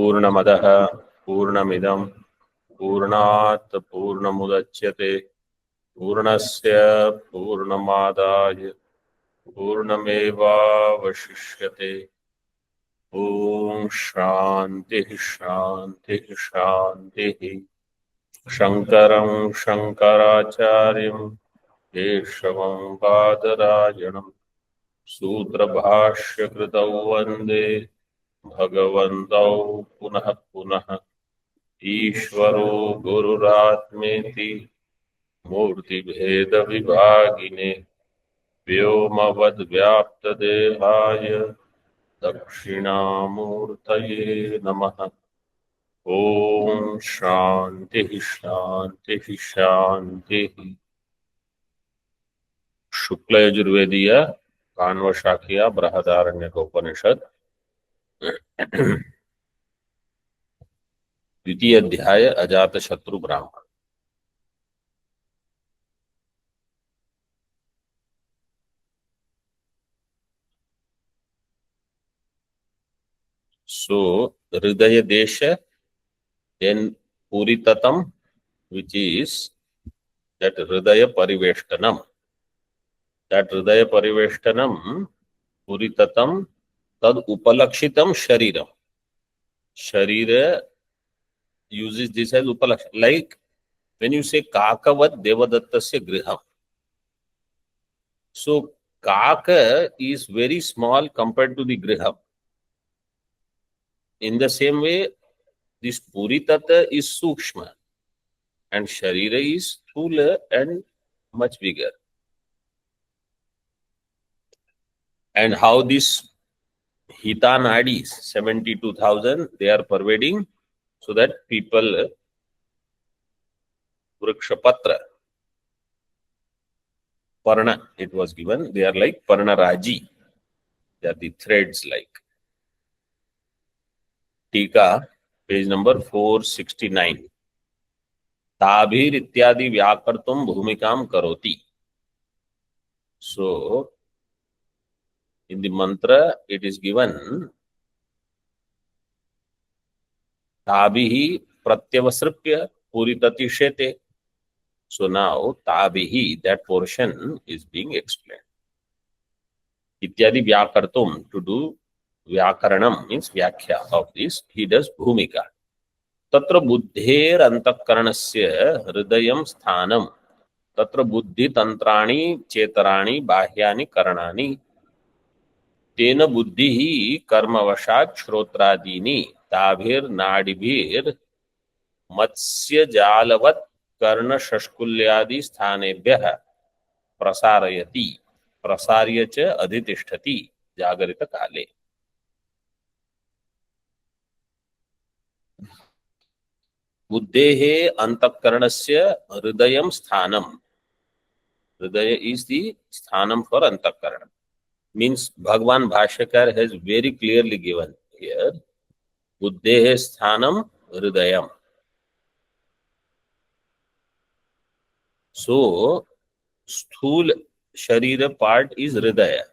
पूर्णमदः पूर्णमिदं पूर्णात् पूर्णमुदच्यते पूर्णस्य पूर्णमादाय पूर्णमेवावशिष्यते। ओम शांति शांति शांति। शंकरं शंकराचार्यं केशवं बादरायणं सूत्रभाष्यकृतौ वन्दे भगवन्तौ पुनः पुनः। ईश्वरो गुरुरात्मेति मूर्तिभेदविभागिने व्योमवद्व्याप्तदेहाय दक्षिणामूर्तये नमः। ओम शांति शांति शांति। शुक्ल यजुर्वेदीय कान्व शाखीय बृहदारण्यक उपनिषद द्वितीय अध्याय अजातशत्रु ब्राह्मण। सो हृदय देश in puritatam, which is that hridaya pariveshtanam. That hridaya pariveshtanam puritatam tad upalakshitam shariram. Sharira uses this as upalakshit. Like when you say kakavat devadattasya griham. So kaka is very small compared to the griham. In the same way, this puritata is sukshma and sharira is sthula and much bigger. And how this hita nadis, 72,000, they are pervading so that people, vrikshapatra, parna, it was given, they are like parnaraji. They are the threads like. Tika, page number 469. ताभिर इत्यादि व्याकर्तुम भूमिकाम करोति. So, in the mantra, it is given ताभिः प्रत्यवसृप्य puritati shete. So now ताभिः, that portion is being explained. इत्यादि व्याकर्तुम, to do व्याकरणम means व्याख्या of this, he does भूमिका. तत्र बुद्धेर अंतःकरणस्य हृदयं स्थानं तत्र बुद्धि तंत्राणि चेतराणि बाह्यानि करणानि तेन बुद्धिः कर्मवशात् श्रोत्रादीनि ताभिर नाडिभिर मत्स्यजालवत् कर्णशष्कुल्यादि स्थानेभ्यः प्रसारयति प्रसार्य च अधितिष्ठति जागरित काले. बुद्धेः अंतःकरणस्य हृदयं स्थानं. हृदय is the sthanam for antakaranam. Means Bhagwan Bhashyakar has very clearly given here buddhehe sthanam hridayam. So sthul sharira part is hridaya,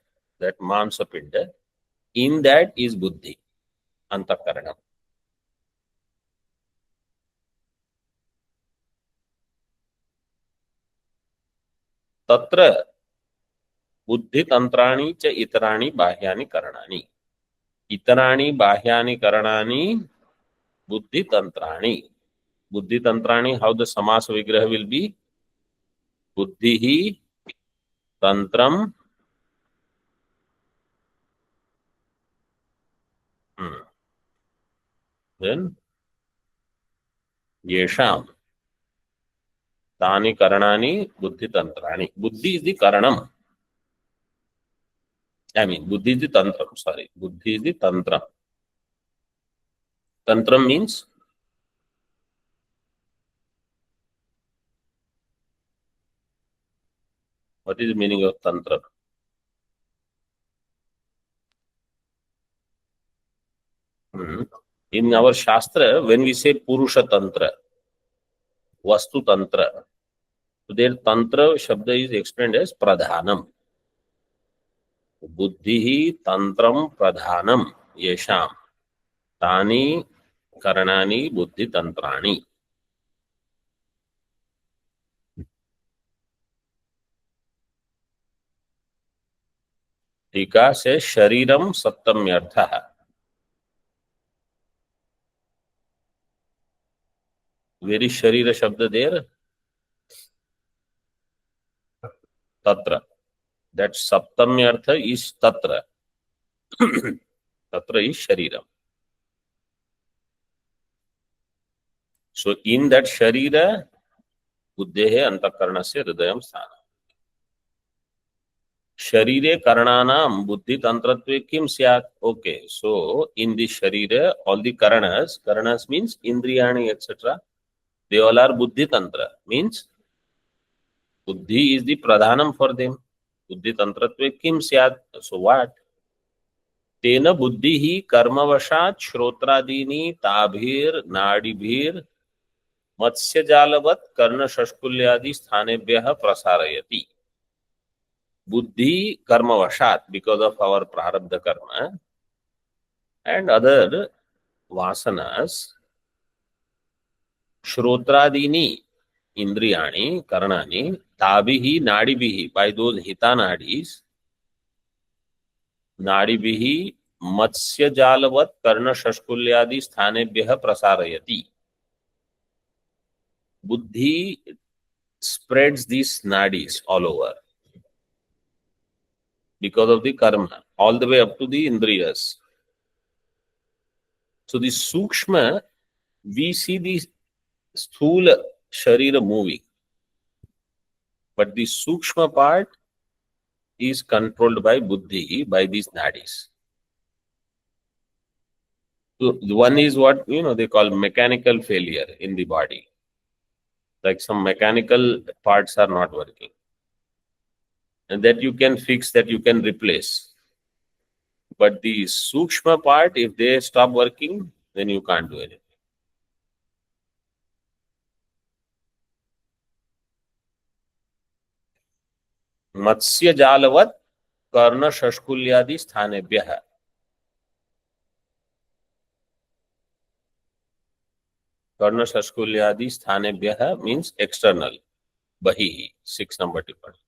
that mamsa pinda. In that is buddhi, antakaranam. तत्र बुद्धि तंत्राणि च इतराणि बाह्यानि करणानि. इतराणि बाह्यानि करणानि बुद्धि तंत्राणि. बुद्धि तंत्राणि, हाउ द समास विग्रह will be बुद्धि ही तंत्रम then येषाम तानि करणानि बुद्धि तंत्राणि. बुद्धि इज द करणम. I mean, buddhi is the tantram, sorry. Buddhi is the tantram. Tantram means what is the meaning of tantra? In our Shastra, when we say Purusha Tantra, Vastu Tantra, so their Tantra Shabda is explained as Pradhanam. Buddhi tantram pradhanam yesham tani करणानि बुद्धितंत्राणि। टीका से शरीरम सप्तम्यर्थः। Very शरीर शब्द देर तत्र, that saptamya artha is tatra. Tatra is shariram. So in that sharira बुद्धेः अंतःकरणस्य हृदयं स्थानम्। शरीरे करणानां बुद्धितंत्रत्वे किं स्यात्? Okay, so in the sharira all the karanas means indriyani etc, they all are buddhitantra, means buddhi is the pradhanam for them. बुद्धितंत्रत्वे किं स्यात्? So what? तेन बुद्धिः कर्मवशात् श्रोत्रादीनि ताभिर् नाडीभिर् मत्स्यजालवत् कर्णशस्कुल्यादि स्थानेभ्यः प्रसारयति। बुद्धि कर्मवशात्, because of our prarabdha karma and other vasanas, श्रोत्रादीनि इंद्रियाणि करणानि ताभिः नाडीभिः, by those hita nadis, नाडीभिः मत्स्यजालवत् कर्णशस्कुल्यादि स्थानेभ्यः प्रसारयति। बुद्धि spreads these nadis all over because of the karma, all the way up to the indriyas. So the sukshma, we see the sthula sharira moving, but the sukshma part is controlled by buddhi, by these nadis. So one is what they call mechanical failure in the body, like some mechanical parts are not working, and that you can fix, that you can replace. But the sukshma part, if they stop working, then you can't do anything. Matsya जालवत् Karna शस्कुल्यादि स्थानेभ्यः। Karna शस्कुल्यादि स्थानेभ्यः means external, बहिः, 6 number टिप्पणी।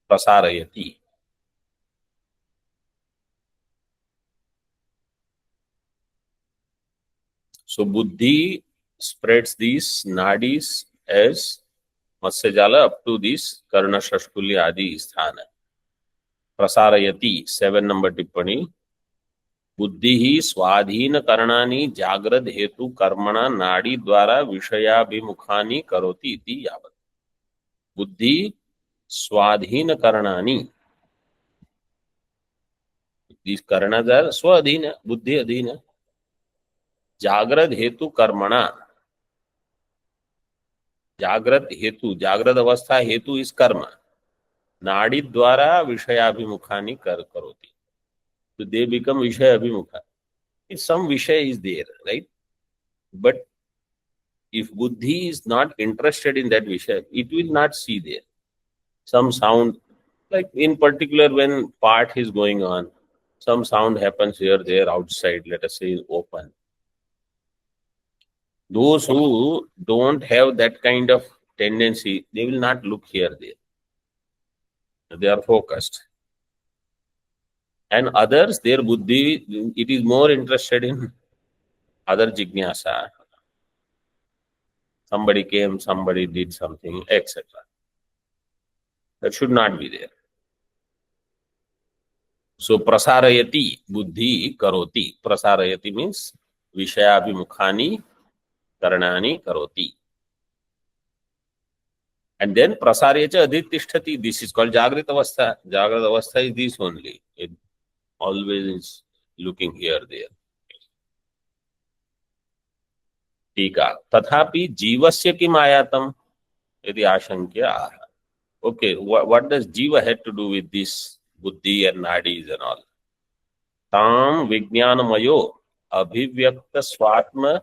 प्रसारयति। So buddhi spreads these nadis as Matsyajala up to this Karna Shashkulya Adi Sthana. Prasarayati, 7 number tippani. बुद्धि ही स्वाधीन करणानि जाग्रद हेतु कर्मणा नाड़ी द्वारा विषयाभिमुखानि करोति इति यावत्। बुद्धि स्वाधीन करणानि, these karnas are swadhina, buddhi adhina. जागृत हेतु कर्मणा, जागृत हेतु, जागृत अवस्था हेतु इस कर्म, नाड़ी द्वारा विषयाभिमुखानि करोति, so they become vishaya abhimukha. If some vishaya is there, right, but if buddhi is not interested in that vishaya, it will not see there. Some sound, like in particular when part is going on, some sound happens here, there, outside, let us say open. Those who don't have that kind of tendency, they will not look here, there. They are focused. And others, their buddhi, it is more interested in other jignasa. Somebody came, somebody did something, etc. That should not be there. So prasarayati, buddhi karoti. Prasarayati means vishayabhimukhani karanani karoti. And then prasaryacha adhitishtati. This is called jagrita avastha. Jagrita avastha is this only. It always is looking here, there. टीका तथापि जीवस्य किम आयातम यदि आशंक्य आह. Okay, what does jiva have to do with this buddhi and nadis and all? ताम विज्ञानमयो अभिव्यक्त स्वात्म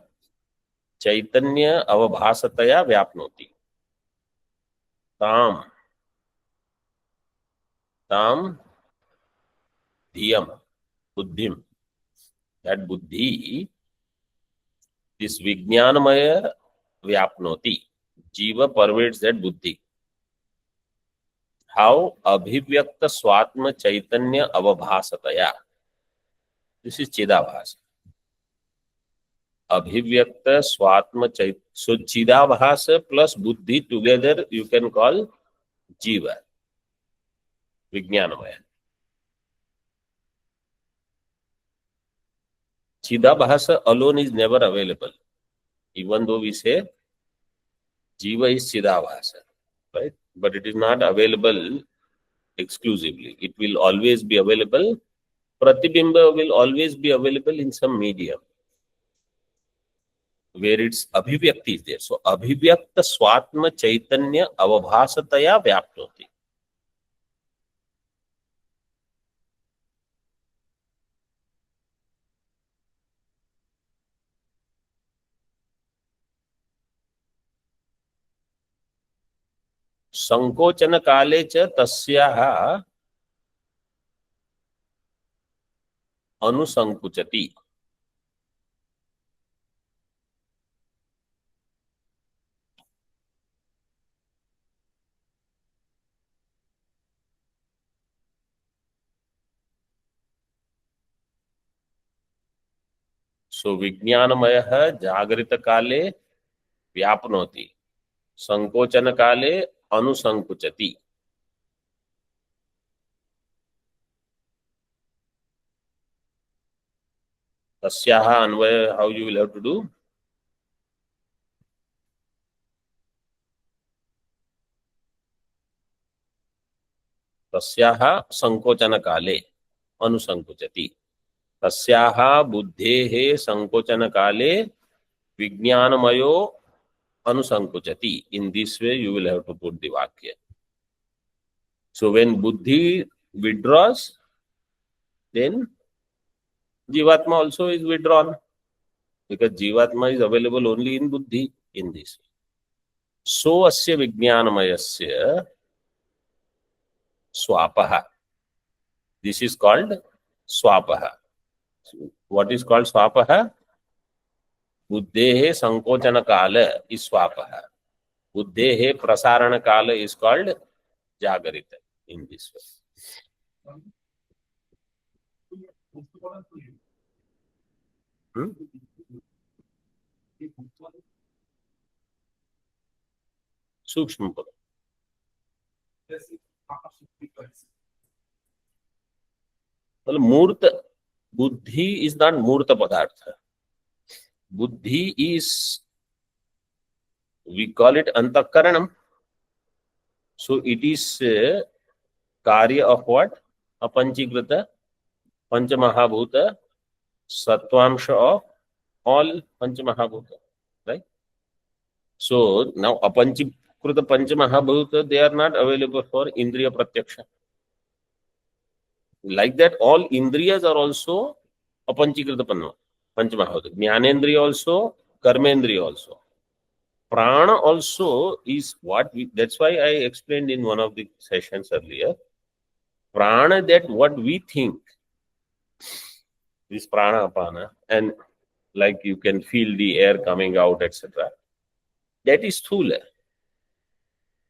चैतन्य अवभासतया व्याप्नोति. ताम ताम धियम बुद्धिम, that buddhi this विज्ञानमय व्याप्नोति, जीव परवेट्स दैट बुद्धि. हाउ अभिव्यक्त स्वात्म चैतन्य अवभासतया, दिस इज चिदाभास. अभिव्यक्त स्वात्म चैत, सो चिदाभास प्लस बुद्धि टुगेदर यू कैन कॉल जीव, विज्ञानमय. चिदाभास alone is never available, even though we say jiva is chidabhasa, right? But it is not available exclusively. It will always be available. Pratibimba will always be available in some medium where its abhivyakti is there. So abhivyakta swatma chaitanya avabhasataya vyapnoti. संकोचन काले च तस्याः अनुसंकुचति. सो विज्ञानमयः जागृत काले व्याप्नोति, संकोचन काले अनुसंकुचति. तस्याः अन्वय, how you will have to do? तस्याः संकोचन काले अनुसंकुचति. तस्याः बुद्धेः संकोचन काले विज्ञानमयो अनुसंकुचति. In this way you will have to put the vakya. So when buddhi withdraws, then jivatma also is withdrawn, because jivatma is available only in buddhi in this way. So asya vijnanamayasya swapaha. This is called swapaha. What is called swapaha? बुद्धेः संकोचन काल is स्वापः. बुद्धेः प्रसारण काल is called जागरित in this way. सूक्ष्म पद. मतलब मूर्त, बुद्धि is not मूर्त पदार्थ. Buddhi is, we call it antakaranam. So it is karya of what? Apanchikrita Panchamahabhuta, Sattvamsha of all Panchamahabhuta, right? So now Apanchikrita Panchamahabhuta, they are not available for Indriya Pratyaksha. Like that, all Indriyas are also Apanchikrita Panchamahabhuta. Jnanendriya also, Karmendriya also. Prana also is what we, that's why I explained in one of the sessions earlier. Prana, that what we think, this prana apana, and like you can feel the air coming out, etc. That is sthula.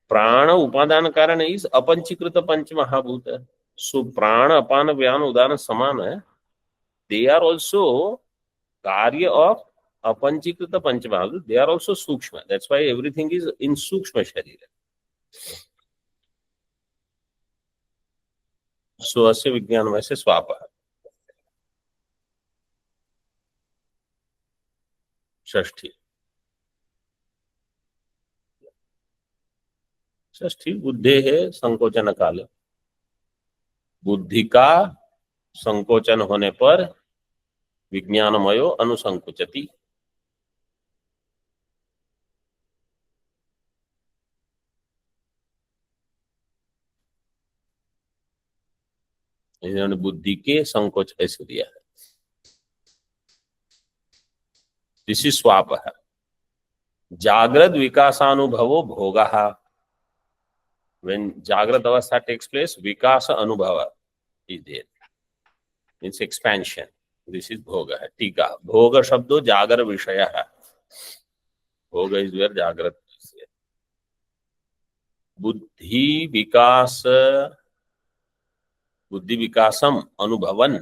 Prana upadana karana is apanchikrita panchamahabhuta. So prana, apana, vyana, udana samana, they are also karya of apanchikrita panchamahabhuta. They are also sukshma. That's why everything is in sukshma sharira. So asya vijnanamaya se swapa. षष्ठी. षष्ठी बुद्धे है संकोचन काल. बुद्धि का संकोचन होने पर विज्ञानमयो अनुसंकुचति. इन्होंने बुद्धि के संकोच ऐसे दिया है. दिस इज स्वापः. जागृत विकासानुभवो भोगः. When Jagrat Avastha takes place, Vikasa Anubhava is there. Means expansion. This is Bhoga. Tika. Bhoga Shabdo Jagar Vishaya. भोग is where जागृत is there. बुद्धि विकासम अनुभवन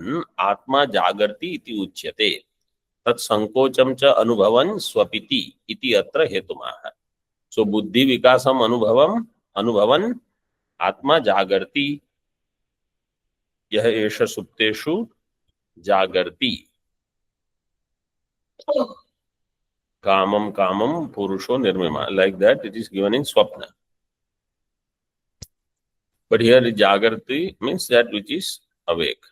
आत्मा जागर्ति इति उच्यते. तत्संकोचम च अनुभवन स्वपिति इति अत्र हेतुमाह. सो बुद्धि विकासम अनुभवन आत्मा जागर्ति, यह एष सुप्तेषु जागर्ति. कामम कामम पुरुषो निर्मिमा, like that it is given in swapna. But here jagrati means that which is awake.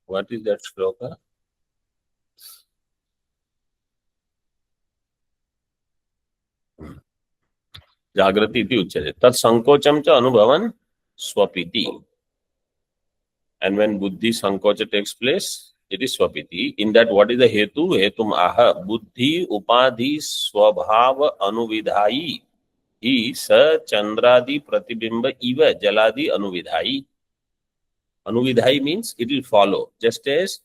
What is that shloka? जागृति इति उच्यते. तत् संकोचम च अनुभवन स्वपिति. And when buddhi sankocha takes place, it is swapiti. In that, what is the hetu? Hetum aha. Buddhi upadhi swabhav anuvidhayi hi sa chandradi pratibimba iva jaladi anuvidhayi. Anuvidhayi means it will follow. Just as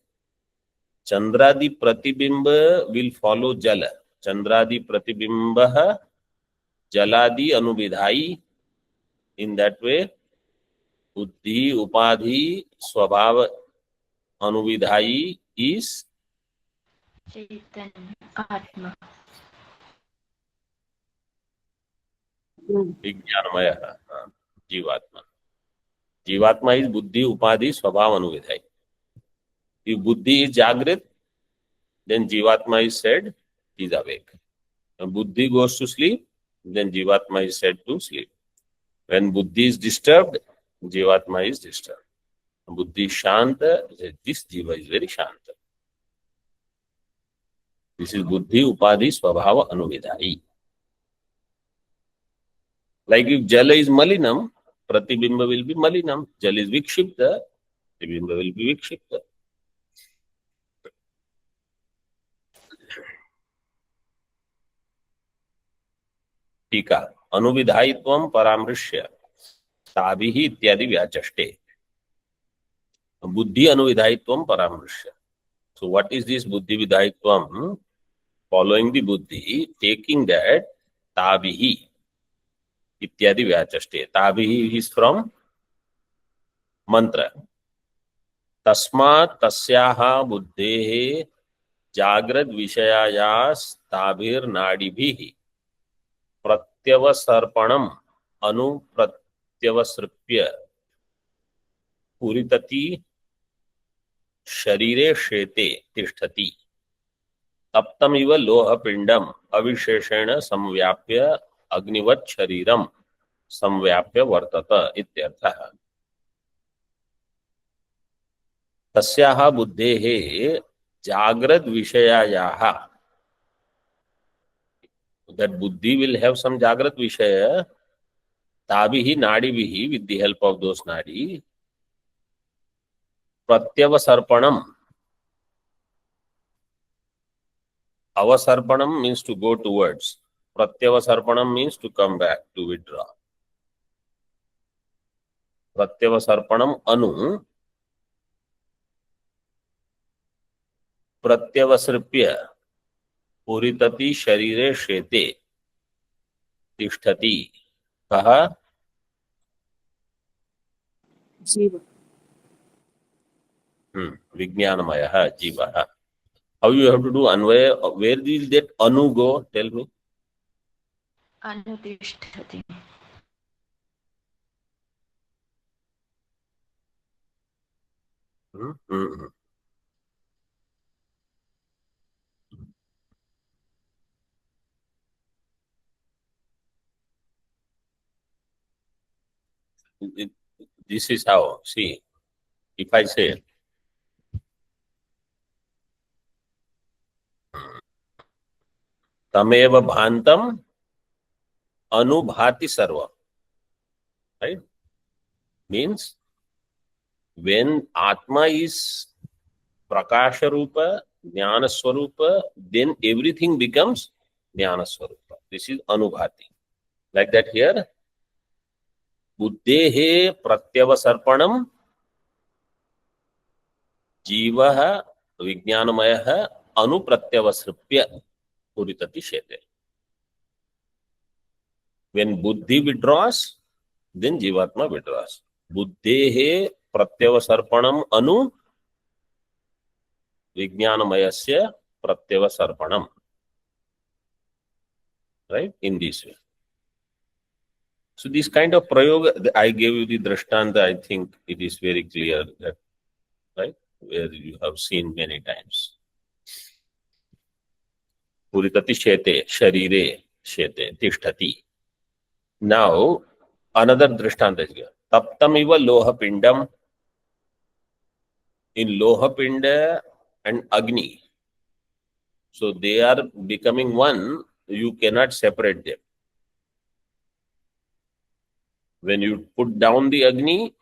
chandradi pratibimba will follow jala. Chandradi pratibimba jaladi anuvidhayi. In that way, बुद्धि उपाधि स्वभाव अनुविधायी इस चैतन्य आत्मा विज्ञानमय जीवात्मा. जीवात्मा is बुद्धि उपाधि स्वभाव अनुविधायी. If buddhi is jagrit, then jivatma is said is awake. When buddhi goes to sleep, then jivatma is said to sleep. When buddhi is disturbed, Jivatma is disturbed. Buddhi is Shanta, this Jiva is very Shanta. This is Buddhi Upadhi Swabhava Anuvidhayi. Like if Jala is Malinam, Pratibimba will be Malinam. Jala is Vikshipta, Pratibimba will be Vikshipta. Tika Anuvidhayitvam Paramrishya ताभिः इत्यादि व्याचष्टे. बुद्धि अनुविधायित्वम परामर्श्य. So what is this buddhi vidhayitvam? Following the buddhi, taking that ताभिः इत्यादि व्याचष्टे. ताभिः is from mantra. तस्मात् तस्याः बुद्धेः जाग्रद विषयायास् ताभिर्नाडिभिः प्रत्यवसर्पणम् अनुप्रत्यवसृप्य पुरितति शरीरे शेते तिष्ठति. तप्तमिव लोहपिंडम अविशेषेण संव्याप्य अग्निवत् शरीरम संव्याप्य वर्तत इत्यर्थः. तस्याः बुद्धेः जाग्रद विषयायाः, that buddhi will have some jagrat vishaya, ताभिः नाडिभिः, with the help of those nadi, pratyavasarpanam. Avasarpanam means to go towards. Pratyavasarpanam means to come back, to withdraw. Pratyavasarpanam anu pratyavasripya puritati sharire shete tishtati. कहा जीव. विज्ञानमयः जीवः. How you have to do anvaya? Where will that anu go? Tell me. अनुतिष्ठति. This is how. See, if I say तमेव भांतम अनुभाति सर्व, right? Means when Atma is Prakasha Rupa, Jnana Swarupa, then everything becomes Jnana Swarupa. This is Anubhati. Like that here, Buddhehe Pratyavasarpanam जीवः विज्ञानमयः अनुप्रत्यवसृप्य पुरितति शेते. When buddhi withdraws, then jivatma withdraws. Buddhehe pratyavasarpanam anu vijnanamayasya pratyavasarpanam. Right? In this way. So this kind of prayoga, I gave you the drishtanta, I think it is very clear that, right? Where you have seen many times. Puritati shete, sharire shete, tishtati. Now, another drishtanta is here. Taptamiva loha pindam. In loha pinda and agni. So they are becoming one, you cannot separate them. When you put down the agni,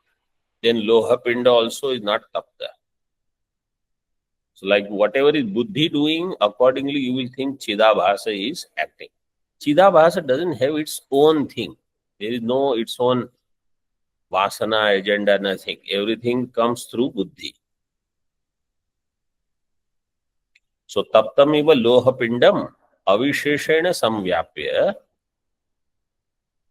then loha pinda also is not tapta. So like whatever is buddhi doing, accordingly you will think chidabhasa is acting. Chidabhasa doesn't have its own thing. There is no its own vasana, agenda, nothing. Everything comes through buddhi. So taptamiva loha pindam avisheshena samvyapya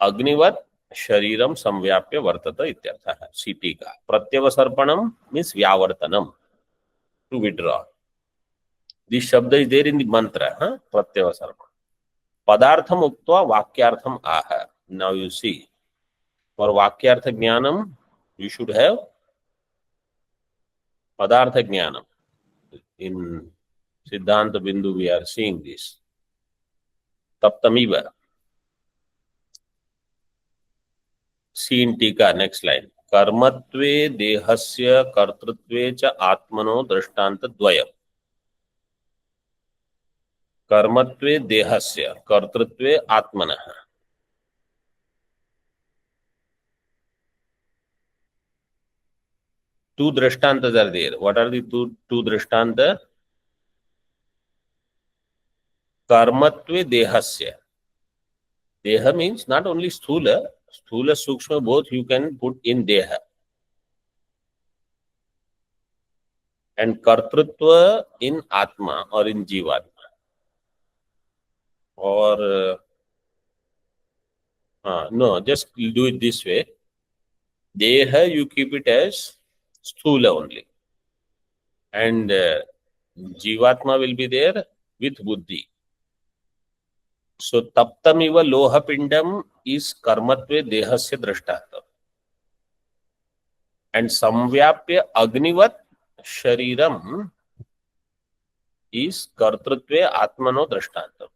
agnivat शरीरम संव्याप्य वर्तत इत्यर्थः. सीटी का प्रत्यवसर्पणम means व्यावर्तनम, to withdraw. This शब्द is there in the मंत्र. प्रत्यवसर्पण. पदार्थम उक्त्वा वाक्यार्थम आह. Now you see, for वाक्यार्थ ज्ञानम यू शुड हैव पदार्थ ज्ञानम. In Siddhanta Bindu we are seeing this. तप्तमीव. Seen tika next line. कर्मत्वे देहस्य कर्तृत्वे च आत्मनो दृष्टांत द्वयम्. कर्मत्वे देहस्य कर्तृत्वे आत्मनः. Two drishtantas are there. What are the two drishtanta? Karmatve dehasya. Deha means not only sthula, sthula, sukshma, both you can put in deha. And kartrutva in atma or in jivatma. Or, no, just do it this way. Deha, you keep it as sthula only. And jivatma will be there with buddhi. So taptamiva loha pindam is karmatve dehasya drishtanta. And samvyapya agnivat shariram is kartrutve atmano drishtanta.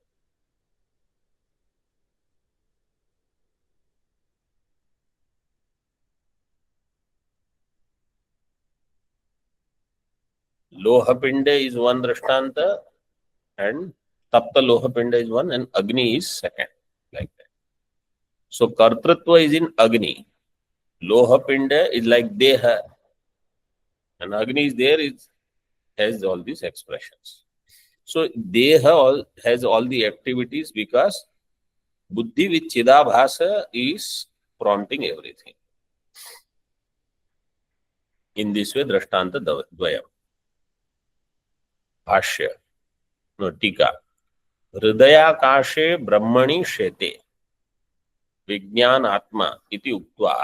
Loha pinda is one drishtanta and tapta loha pinda is one and agni is second, like that. So kartrutva is in agni. Loha pinda is like deha. And agni is there, it has all these expressions. So deha has all the activities because buddhi with chidabhasa is prompting everything. In this way, drishtanta dvayam. भाष्य टीका. हृदयाकाशे ब्रह्मणि शेते विज्ञान आत्मा इति उक्त्वा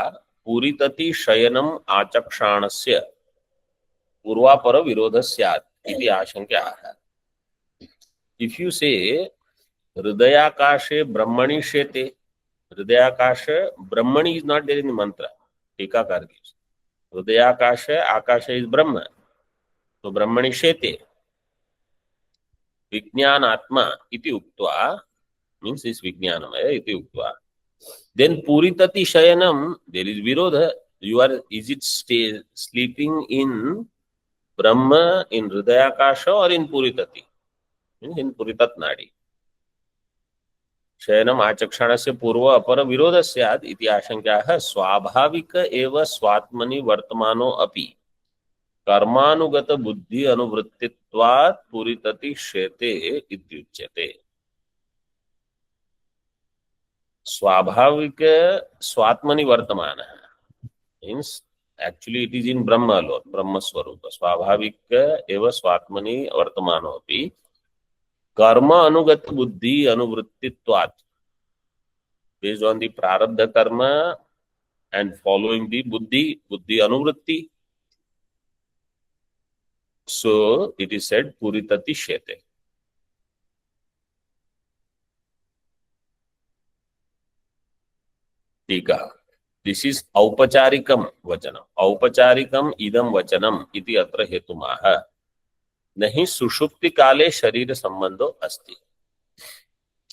पूरितति शयनम आचक्षाणस्य पूर्वापर विरोध स्यात् इति आशंक्याः. If you say हृदयाकाशे ब्रह्मणि शेते, हृदयाकाश ब्रह्मणि is not there in the mantra. टीकाकार gives हृदयाकाश, Akash is Brahma, so ब्रह्मणि शेते विज्ञान आत्मा इति उक्त्वा means is vijnanamaya iti uktva. Then puritati shayanam, there is virodha. You are, is it sleeping in Brahma, in Hridayakasha or in Puritati? In Puritat Nadi. Shayanam achakshanasya purva apara virodha syad iti ashankyaha swabhavika eva swatmani vartamano api कर्मानुगत बुद्धि अनुवृत्तित्वात् पुरितति शेते इत्युच्यते. स्वाभाविक स्वात्मनि वर्तमान means actually it is in Brahma alone, Brahma Swarupa. Swabhavika eva swatmani vartamanopi karma anugat buddhi anuvrittitvat. Based on the prarabdha karma and following the buddhi anuvritti. So it is said puritati shete. टीका. This is औपचारिकम वचनम. औपचारिकम इदम वचनम इति अत्र हेतुमाह. नहीं सुषुप्ति काले शरीर संबंधो अस्ति.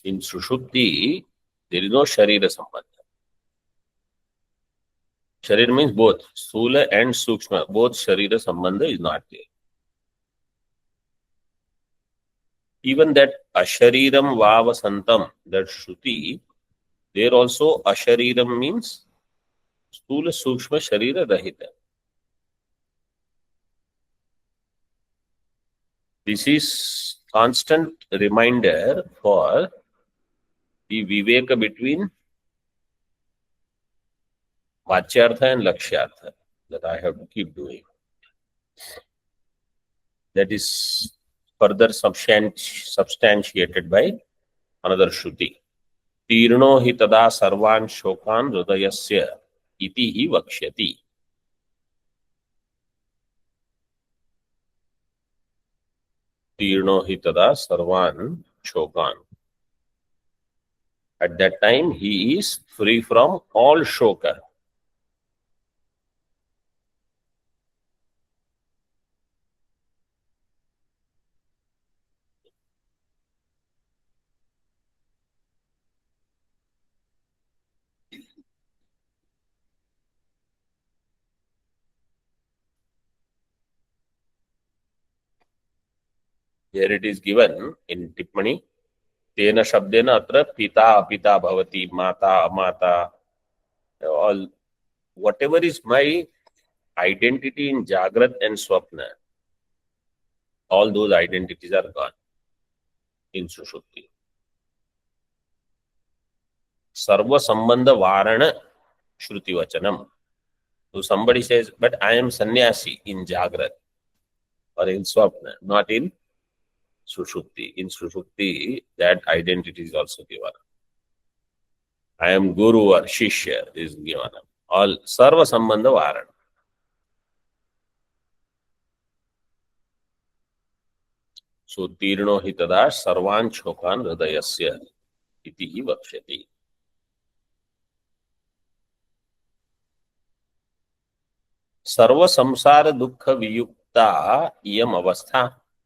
इन सुषुप्ति देयर इज नो शरीर संबंध. शरीर मीन्स बोथ स्थूल एंड सूक्ष्म, बोथ शरीर संबंध is not there. Even that ashariram vavasantam, that Shruti, there also ashariram means sthula sukshma sharira rahita. This is constant reminder for the viveka between vachyartha and lakshyartha that I have to keep doing. That is further substantiated by another Shruti. तीर्णो हि तदा सर्वान् शोकान् हृदयस्य इति हि वक्ष्यति. तीर्णो हि तदा सर्वान् शोकान्. At that time he is free from all shoka. Here it is given in Tippani. Tena shabdena atra pita apita bhavati, mata amata. All whatever is my identity in Jagrat and Swapna, all those identities are gone in Sushupti. Sarva sambandha varana Shruti Vachanam. So somebody says, but I am sannyasi in Jagrat or in Swapna, not in Sushupti. In Sushupti, that identity is also given. I am Guru or Shishya is given. All Sarva Sambandha Varana. So Tirno Hitada Sarvan Chokan Hridayasya iti hi vakshati. सर्व संसार दुख वियुक्ता इयम अवस्था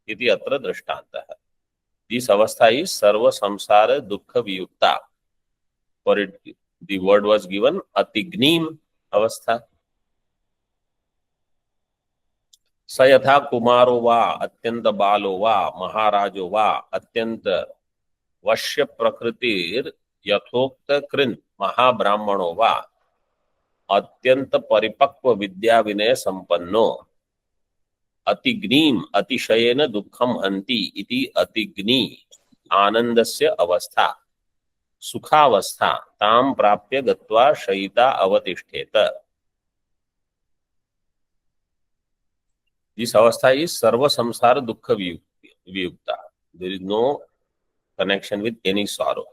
इति अत्र दृष्टान्तः. This अवस्था is सर्व संसार दुख वियुक्ता. For it the word was given atignim अवस्था. स यथा कुमारो वा अत्यंत बालो वा महाराजो वा अत्यंत वश्य प्रकृतिर यथोक्त कृन् महाब्राह्मणो वा अत्यंत परिपक्व विद्या विनय संपन्नो अतिग्नीम अतिशयेन दुःखम हन्ति इति अतिग्नी आनंदस्य अवस्था सुखावस्था ताम प्राप्य गत्वा शयिता अवतिष्ठेत. This अवस्था is सर्व संसार दुःख वियुक्ता. There is no connection with any sorrow.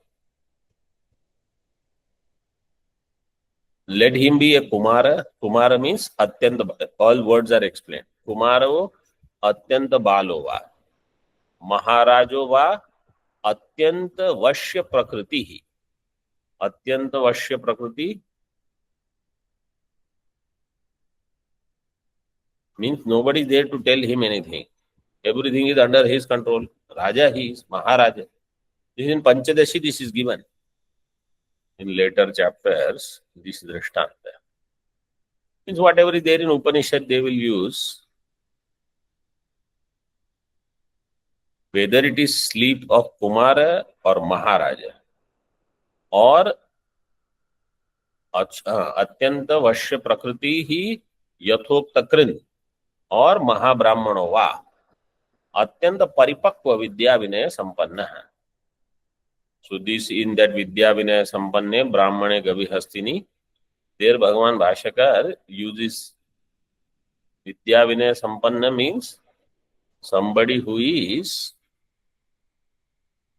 Let him be a Kumara. Kumara means Atyanta. All words are explained. Kumaro Atyanta Balova. Maharajova Atyanta Vashya Prakriti. Atyanta Vashya Prakriti means nobody is there to tell him anything. Everything is under his control. Raja he is, Maharaja. This is in Panchadashi, this is given. In later chapters, this is Drishtanta. Means whatever is there in Upanishad, they will use. Whether it is sleep of Kumara or Maharaja, or Atyanta Vashya Prakriti hi Yathokta Krin, or Mahabrahmano va Atyanta Paripakva Vidya Vinaya Sampanna. So this in that Vidya Vinaya Sampanne Brahmane Gavi Hastini, there Bhagavan Bhashyakar uses Vidya Vinaya Sampanna means somebody who is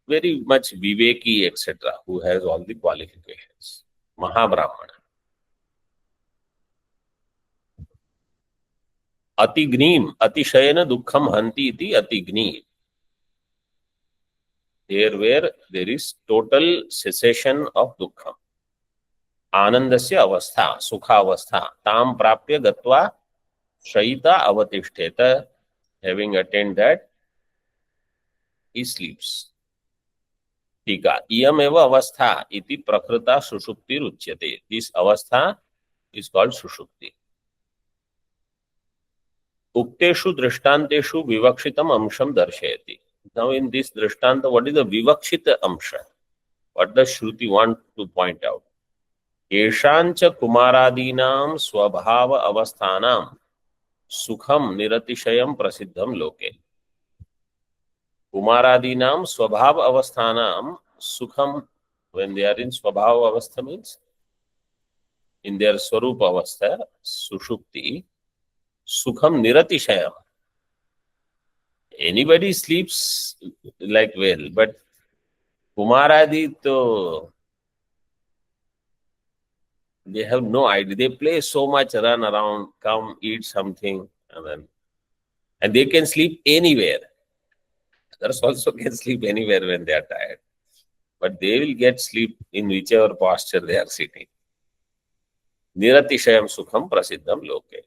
very much Viveki, etc., who has all the qualifications. Mahabrahmana. Atigneem, Atishayana Dukkham Hanti iti Atigneem. There where there is total cessation of Dukkham. Anandasya avastha, Sukha avastha, Tam Prapya Gatva Shaita Avatishteta. Having attained that, he sleeps. Tika. Iyam eva avastha iti prakrita sushupti ruchyate. This avastha is called sushupti. Ukteshu drishtanteshu vivakshitam amsham darshayati. Now in this drishtanta, what is the vivakshita amsha? What does Shruti want to point out? Eshancha kumaradinam swabhava avasthanam sukham niratishayam prasiddham loke. Kumaradinam swabhava avasthanam sukham, when they are in swabhava avastha means in their swarupa avastha, sushupti, sukham niratishayam. Anybody sleeps like well, but Kumaradi to they have no idea. They play so much, run around, come eat something, and they can sleep anywhere. Others also can sleep anywhere when they are tired, but they will get sleep in whichever posture they are sitting. Niratishayam sukham prasiddham loke.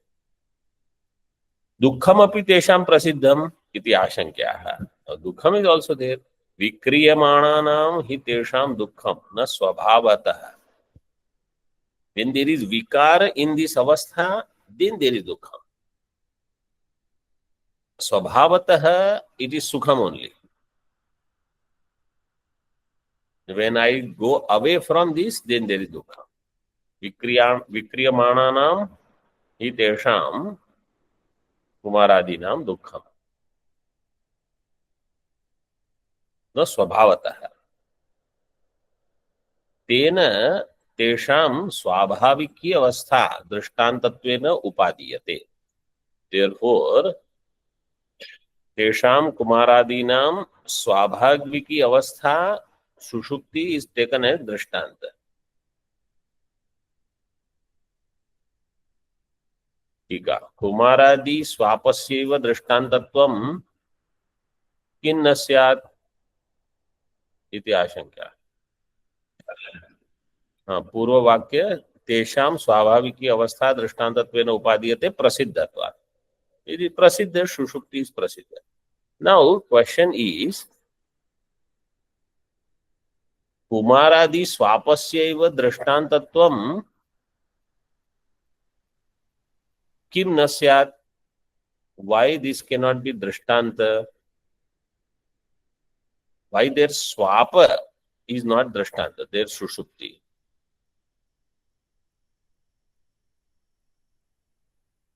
Dukkham api tesham prasiddham iti ashankyaha. Now, dukkham is also there. Vikriyamananam hi tesham dukkham na swabhavatah. When there is vikara in this avastha, then there is dukkham. Swabhavatah, it is sukham only. When I go away from this, then there is dukkham. Vikriyamananam hi tesham kumaradinam dukkham. न स्वभावतः तेन तेषां स्वाभाविकी अवस्था दृष्टान्तत्वेन उपादीयते. Therefore, तेषां कुमारादीनां स्वाभाविकी अवस्था सुषुप्ति is taken as दृष्टान्त. ठीक है. कुमारादि स्वापस्यैव दृष्टान्तत्वं किन्न स्यात् इति आशंका. पूर्व वाक्य तेषां स्वाभाविकी अवस्था दृष्टान्तत्वेन उपादीयते प्रसिद्धत्वात्. It is प्रसिद्ध, सुषुप्ति is प्रसिद्ध. Now question is, कुमारादि स्वापस्यैव दृष्टान्तत्वं किम न स्यात्? Why this cannot be दृष्टान्त? Why their swapa is not drishtanta, their sushupti?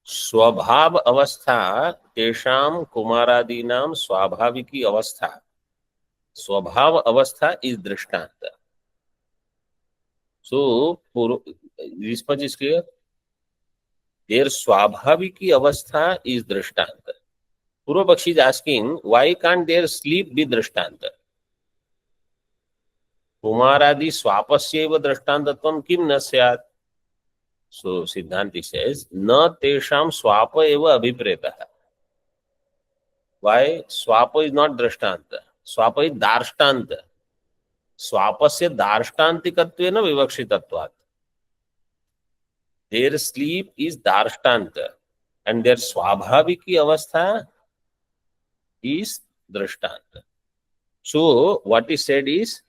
Swabhav avastha tesham kumaradinam swabhaviki avastha. Swabhav avastha is drishtanta. So, this much is clear. Their swabhaviki avastha is drishtanta. Purva Pakshi is asking, why can't their sleep be drishtanta? Kumaradi swapasyeva drishtantatvam kim na syat? So Siddhanti says, na tesham swapa eva abhipretah. Why? Swapa is not drishtanta. Swapa is darshtanta. Swapasya darshtantikattvena vivakshitatvat. Their sleep is darshtanta and their swabhaviki avastha is drishtanta. So what is said is,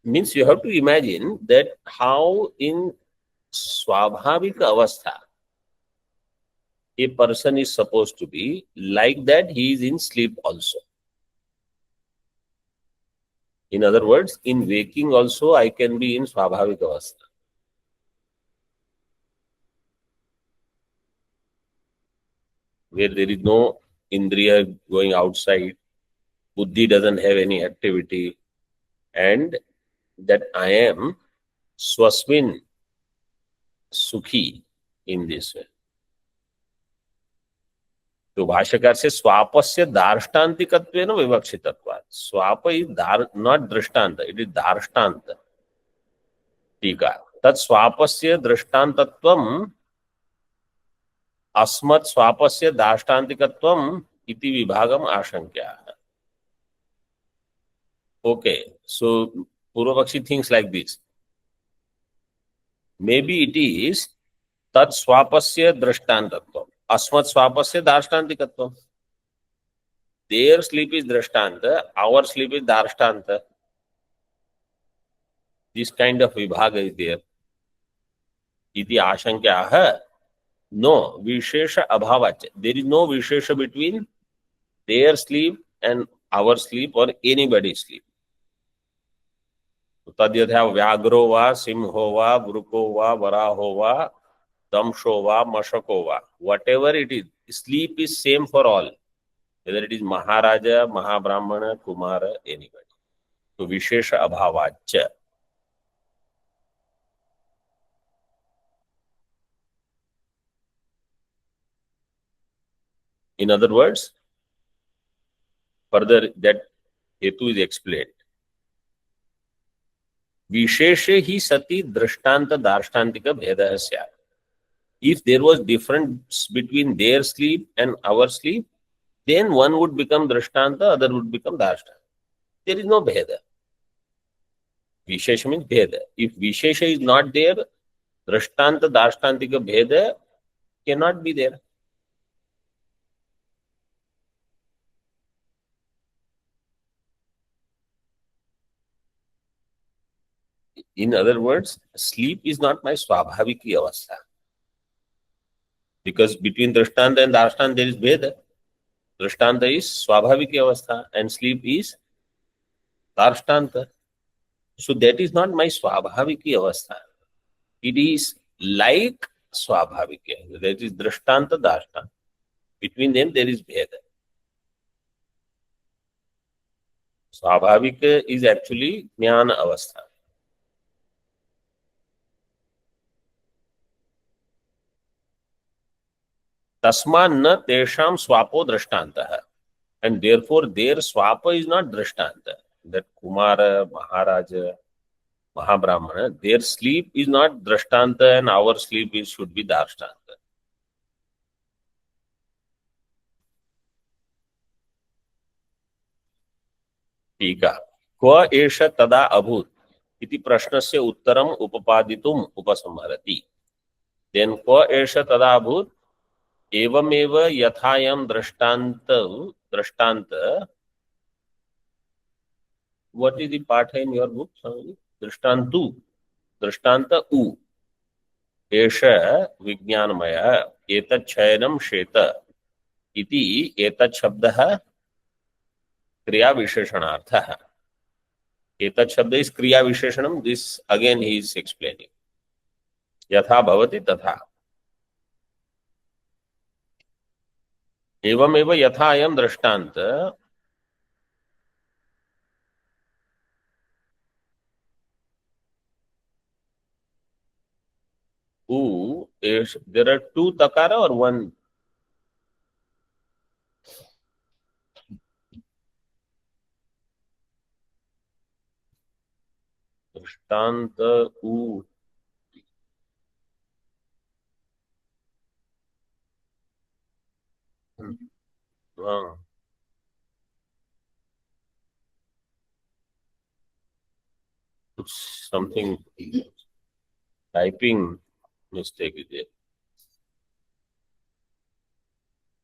means you have to imagine that how in swabhavika avastha a person is supposed to be, like that he is in sleep also. In other words, in waking also I can be in swabhavika avastha. Where there is no indriya going outside, buddhi doesn't have any activity, and that I am swasmin sukhi in this way. तो भाष्यकार से स्वापस्य दार्ष्टान्तिकत्वेन विवक्षितत्वात्, स्वाप is not दृष्टांत, it is दार्ष्टान्त। टीका तत्स्वापस्य दृष्टान्तत्वम् अस्मत् स्वापस्य दार्ष्टान्तिकत्वम् इति विभागम आशंक्या। ओके, सो पूर्वपक्षी things like this, may be it is तत्स्वापस्य दृष्टान्तत्वम् अस्मत् स्वापस्य दार्ष्टान्तिकत्वम्। Their sleep is drishtanta, our sleep is darshtanta. This kind of vibhaga is there. Iti ashankyaha. No, vishesha abhavacha. There is no vishesha between their sleep and our sleep or anybody's sleep. तद्यथा व्याघ्रो वा सिंहो वा वृको वा वराहो वा दंशो वा मशको वा, whatever it is, sleep is same for all, whether it is Maharaja, Mahabrahmana, Kumara, anybody. So vishesha abhavacha. In other words, further that hetu is explained. Visheshe hi sati drishtanta darshtantika bheda syat. If there was difference between their sleep and our sleep, then one would become drishtanta, other would become darshtanta. There is no bheda. Vishesha means bheda. If Vishesha is not there, drishtanta darshtantika bheda cannot be there. In other words, sleep is not my swabhaviki avastha. Because between drishtanta and darshtanta there is bheda. Drishtanta is swabhaviki avastha and sleep is darshtanta. So that is not my swabhaviki avastha. It is like swabhaviki. That is drishtanta, darshtanta. Between them there is bheda. Swabhavika is actually jnana avastha. Tasman na tesham swapo drishtantah. And therefore their swapa is not drishtanta. That Kumara, Maharaja, Mahabrahmana, their sleep is not drishtanta and our sleep should be darshtanta. टीका क्व एष तदा अभूत इति प्रश्नस्य उत्तरम उपपादितुम उपसंहरति. Then क्व एष तदा अभूत एवमेव यथायं दृष्टांत. What is the part in your book? दृष्टान्तु, दृष्टान्त उ एष विज्ञानमय एतत् शयनं शेत इति एतत् शब्दः क्रिया विशेषणार्थः. एतत् शब्द इज क्रिया विशेषणम. This again he is explaining. यथा भवति तथा. एवमेव यथा अयं दृष्टान्त. उ is there are two takara or one? दृष्टान्त उ. हाँ, something typing mistake is there.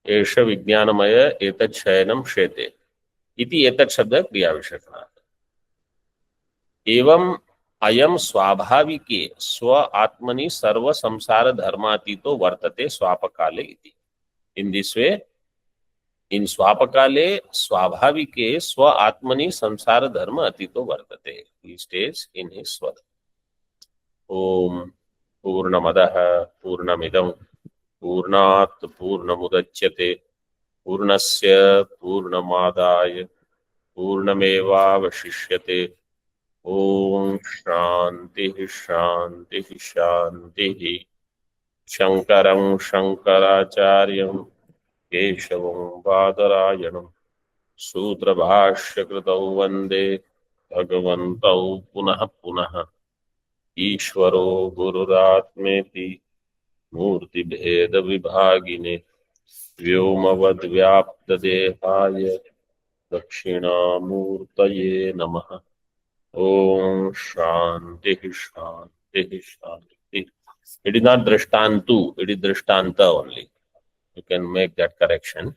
एष विज्ञानमय एतत् शयनं शेते इति एतत् शब्द क्रिया विशेषणार्थ. एवं अयम स्वाभाविके स्व आत्मनि सर्व संसार धर्मातीतो वर्तते स्वापकाले इति. इन दिस वे, इन स्वापकाले स्वाभाविके स्व आत्मनि संसार धर्म अतीतो वर्तते. ही स्टेज इन हिज स्व. ओम पूर्णमदः पूर्णमिदं पूर्णात् पूर्णमुदच्यते पूर्णस्य पूर्णमादाय पूर्णमेवावशिष्यते. ओम शांति शांति शांति. शंकरं शंकराचार्यं केशवं बादरायणं सूत्रभाष्यकृतौ वन्दे भगवन्तौ पुनः पुनः। ईश्वरो गुरुरात्मेति मूर्तिभेदविभागिने व्योमवद्व्याप्तदेहाय दक्षिणामूर्तये नमः। ओम शांति शांति शांति. It is not drishtantu, it is drishtanta only. You can make that correction.